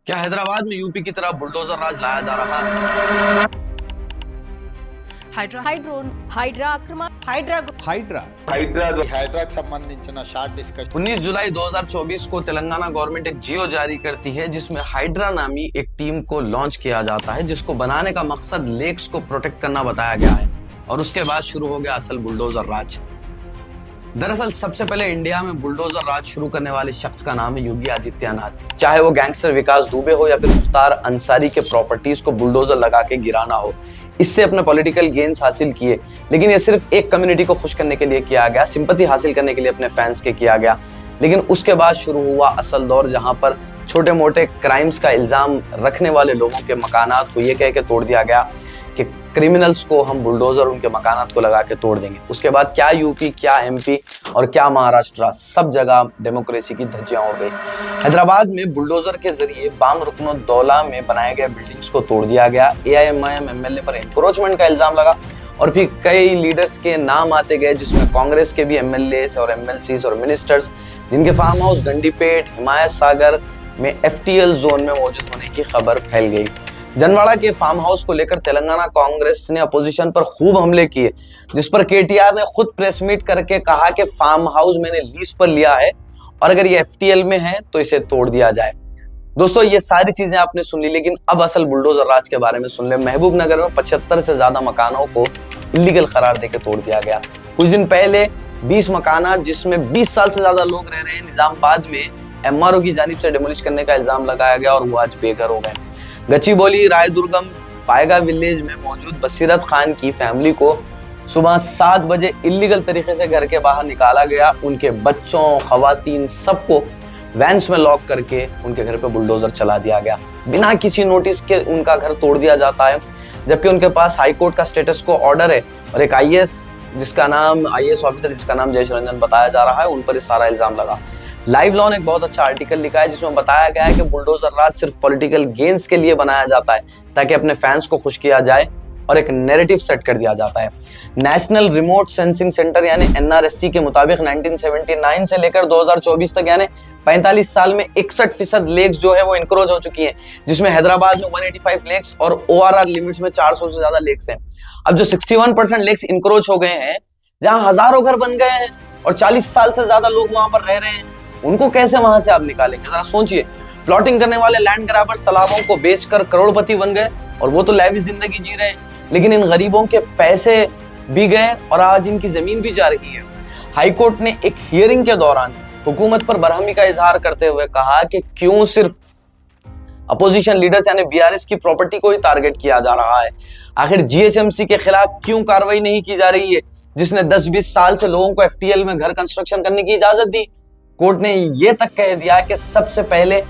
क्या हैदराबाद में यूपी की तरह बुलडोजर राज लाया जा रहा है? హైడ్రాకు సంబంధించిన షార్ట్ డిస్కషన్ 19 जुलाई 2024 को तेलंगाना गवर्नमेंट एक जियो जारी करती है जिसमें हाइड्रा नामी एक टीम को लॉन्च किया जाता है, जिसको बनाने का मकसद लेक्स को प्रोटेक्ट करना बताया गया है। और उसके बाद शुरू हो गया असल बुलडोजर राज। दरअसल सबसे पहले इंडिया में बुलडोजर राज शुरू करने वाले शख्स का नाम है योगी आदित्यनाथ। चाहे वो गैंगस्टर विकास दुबे हो या फिर मुख्तार अंसारी के प्रॉपर्टीज को बुलडोजर लगा के गिराना हो, इससे अपने पॉलिटिकल गेन्स हासिल किए। लेकिन ये सिर्फ एक कम्युनिटी को खुश करने के लिए किया गया, सिंपैथी हासिल करने के लिए अपने फैंस के किया गया। लेकिन उसके बाद शुरू हुआ असल दौर, जहां पर छोटे मोटे क्राइम्स का इल्जाम रखने वाले लोगों के मकानात को ये कह के तोड़ दिया गया कि क्रिमिनल्स को हम बुलडोजर उनके मकानात को लगा के तोड़ देंगे। उसके बाद क्या यूपी, क्या एमपी और क्या महाराष्ट्र, सब जगह डेमोक्रेसी की धज्जियां उड़ गई। हैदराबाद में बुलडोजर के जरिए बाम रुकनुद्दौला में बनाए गए बिल्डिंग्स को तोड़ दिया गया। एआईएमआईएम एमएलए पर एनक्रोचमेंट का इल्जाम लगा और फिर कई लीडर्स के नाम आते गए, जिसमें कांग्रेस के भी एमएलए और एमएलसी और मिनिस्टर्स, जिनके फार्म हाउस गंडीपेट, हिमायत सागर में एफटीएल जोन में मौजूद होने की खबर फैल गई। जनवाड़ा के फार्म हाउस को लेकर तेलंगाना कांग्रेस ने अपोजिशन पर खूब हमले किए, जिस पर केटीआर ने खुद प्रेस मीट करके कहा कि फार्म हाउस मैंने लीज पर लिया है और अगर ये एफटीएल में है तो इसे तोड़ दिया जाए। दोस्तों, ये सारी चीजें आपने सुन ली, लेकिन अब असल बुलडोजर राज के बारे में सुन ले। महबूब नगर में 75 से ज्यादा मकानों को इलीगल करार देकर तोड़ दिया गया। कुछ दिन पहले 20 मकाना जिसमें 20 साल से ज्यादा लोग रह रहे हैं, निजामाबाद में एमआरओ की जानिब से डेमोलिश करने का इल्जाम लगाया गया और वो आज बेघर हो गए। गच्चीबौली रायदुर्गम पायगा विलेज में मौजूद बसीरत खान की फैमिली को सुबह 7 बजे इलीगल तरीके से घर के बाहर निकाला गया। उनके बच्चों, खवातीन, सबको वैन्स में लॉक करके उनके घर पे बुलडोजर चला दिया गया। बिना किसी नोटिस के उनका घर तोड़ दिया जाता है, जबकि उनके पास हाई कोर्ट का स्टेटस को ऑर्डर है और एक आईएएस ऑफिसर जिसका नाम जयेश रंजन बताया जा रहा है, उन पर सारा इल्जाम लगा। लाइव लॉ ने एक बहुत अच्छा आर्टिकल लिखा है जिसमें बताया गया है कि बुलडोजर राज सिर्फ पॉलिटिकल गेन्स के लिए बनाया जाता है, ताकि अपने फैंस को खुश किया जाए और एक नैरेटिव सेट कर दिया जाता है। नेशनल रिमोट सेंसिंग सेंटर यानी एनआरएससी के मुताबिक 1979 से लेकर 2024 तक यानी 45 साल में 61% लेक्स जो है वो इनक्रोच हो चुकी हैं, जिसमें हैदराबाद में 185 लेक्स और ओआरआर लिमिट्स में 400 से ज्यादा लेक्स हैं। अब जो 61% लेक्स इनक्रोच हो गए हैं, जहां हजारों घर बन गए हैं और 40 साल से ज्यादा लोग वहां पर रह रहे हैं, उनको कैसे वहां से आप निकालेंगे? जरा सोचिए। प्लॉटिंग करने वाले लैंड ग्रैबर्स तालाबों को बेचकर करोड़पति बन गए और वो तो लाविश जिंदगी जी रहे हैं, लेकिन इन गरीबों के पैसे भी गए और आज इनकी जमीन भी जा रही है। हाईकोर्ट ने एक हियरिंग के दौरान हुकूमत पर बरहमी का इजहार करते हुए कहा कि क्यों सिर्फ अपोजिशन लीडर्स यानी बीआरएस की प्रॉपर्टी को ही टारगेट किया जा रहा है। आखिर जीएचएमसी के खिलाफ क्यों कार्रवाई नहीं की जा रही है, जिसने 10-20 साल से लोगों को एफटीएल में घर कंस्ट्रक्शन करने की इजाजत दी। कोर्ट ने यह तक कह दिया कि सबसे पहले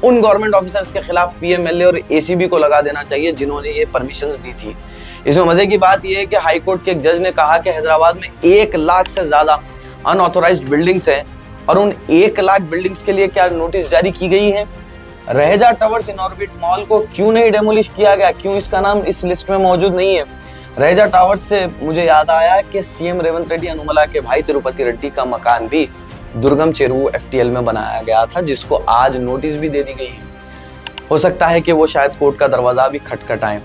उन गवर्नमेंट ऑफिसर्स के खिलाफ पीएमएलए और एसीबी को लगा देना चाहिए जिन्होंने ये परमिशंस दी थी। इसमें मजे की बात यह है कि हाई कोर्ट के एक जज ने कहा कि हैदराबाद में 1 लाख से ज्यादा अनऑथोराइज्ड बिल्डिंग्स हैं और उन 1 लाख बिल्डिंग्स के लिए क्या नोटिस जारी की गई है? रहेजा टावर्स इनऑर्बिट मॉल को क्यों नहीं डेमोलिश किया गया? क्यों इसका नाम इस लिस्ट में मौजूद नहीं है? रहेजा टावर्स से मुझे याद आया कि सीएम रेवंत रेड्डी अनुमला के भाई तिरुपति रेड्डी का मकान भी दुर्गम चेरुवु एफटीएल में बनाया गया था, जिसको आज नोटिस भी दे दी गई है। हो सकता है कि वो शायद कोर्ट का दरवाजा भी खटखटाएं,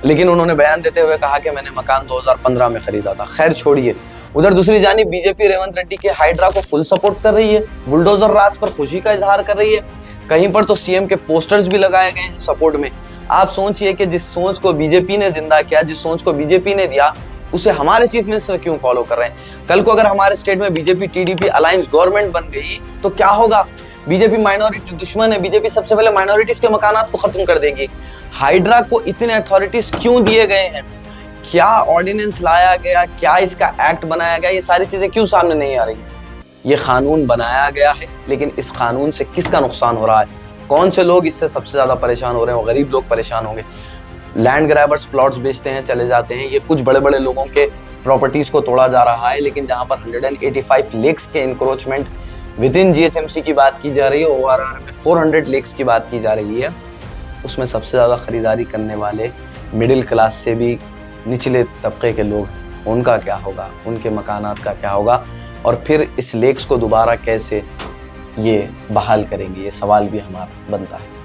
लेकिन उन्होंने बयान देते हुए कहा कि मैंने मकान 2015 में खरीदा था। खैर छोड़िए। उधर दूसरी जानिब बीजेपी रेवंत रेड्डी के हाइड्रा को फुल सपोर्ट कर रही है, बुलडोजर राज पर खुशी का इजहार कर रही है। कहीं पर तो सीएम के पोस्टर्स भी लगाए गए हैं सपोर्ट में। आप सोचिए कि जिस सोच को बीजेपी ने जिंदा किया, जिस सोच को बीजेपी ने दिया, उसे हमारे चीफ मिनिस्टर क्यों फॉलो कर रहे हैं? कल को अगर हमारे स्टेट में बीजेपी टीडीपी अलायंस गवर्नमेंट बन गई तो क्या होगा? बीजेपी माइनॉरिटी दुश्मन है। बीजेपी सबसे पहले माइनॉरिटीज के मकानात को खत्म कर देगी। हाइड्रा को इतने अथॉरिटीज क्यों दिए गए हैं? क्या ऑर्डिनेंस लाया गया? क्या इसका एक्ट बनाया गया? ये सारी चीजें क्यों सामने नहीं आ रही है? ये कानून बनाया गया है, लेकिन इस कानून से किसका नुकसान हो रहा है? कौन से लोग इससे सबसे ज्यादा परेशान हो रहे हैं? वो गरीब लोग परेशान होंगे। लैंड ग्रैबर्स प्लॉट्स बेचते हैं, चले जाते हैं। ये कुछ बड़े बड़े लोगों के प्रॉपर्टीज को तोड़ा जा रहा है, लेकिन जहां पर 185 लेक्स के इंक्रोचमेंट विद इन जीएचएमसी की बात की जा रही है, ओआरआर में 400 लेक्स की बात की जा रही है, उसमें सबसे ज्यादा खरीदारी करने वाले मिडिल क्लास से भी निचले तबके के लोग हैं। उनका क्या होगा? उनके मकानात का क्या होगा? और फिर इस लेक्स को दोबारा कैसे ये बहाल करेंगे, ये सवाल भी हमारा बनता है।